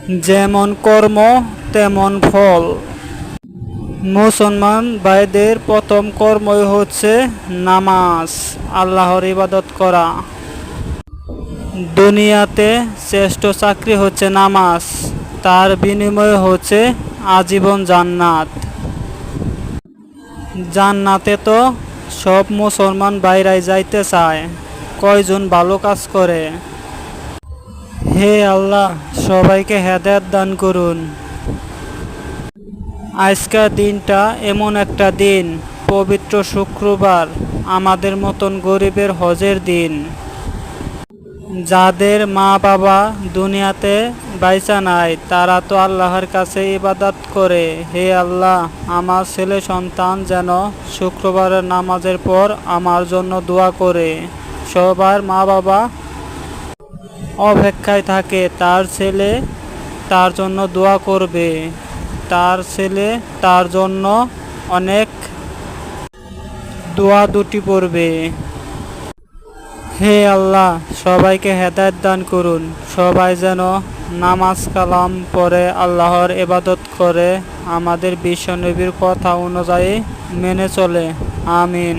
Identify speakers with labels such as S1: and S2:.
S1: যেমন কর্ম তেমন ফল। মুসলমান ভাইদের প্রথম কর্মই হচ্ছে নামাজ, আল্লাহর ইবাদত করা। দুনিয়াতে শ্রেষ্ঠ চাকরি হচ্ছে নামাজ, তার বিনিময়ে হচ্ছে আজীবন জান্নাত। জান্নাতে তো সব মুসলমান ভাইরাই যাইতে চায়, কয়জন ভালো কাজ করে। হে আল্লাহ, সবাইকে হেদায়েত দান করুন। আজকের দিনটা এমন একটা দিন, পবিত্র শুক্রবার, আমাদের মতন গরিবের হজের দিন। যাদের মা বাবা দুনিয়াতে বাইচা নাই, তারা তো আল্লাহর কাছে ইবাদত করে, হে আল্লাহ, আমার ছেলে সন্তান যেন শুক্রবারের নামাজের পর আমার জন্য দোয়া করে। সবার মা বাবা অপেক্ষায় থাকে, তার ছেলে তার জন্য দোয়া করবে, তার ছেলে তার জন্য অনেক দোয়া দুটি পড়বে। হে আল্লাহ, সবাইকে হেদায়েত দান করুন। সবাই যেন নামাজ কালাম পড়ে আল্লাহর ইবাদত করে, আমাদের বিশ্বনবীর কথা অনুযায়ী মেনে চলে। আমিন।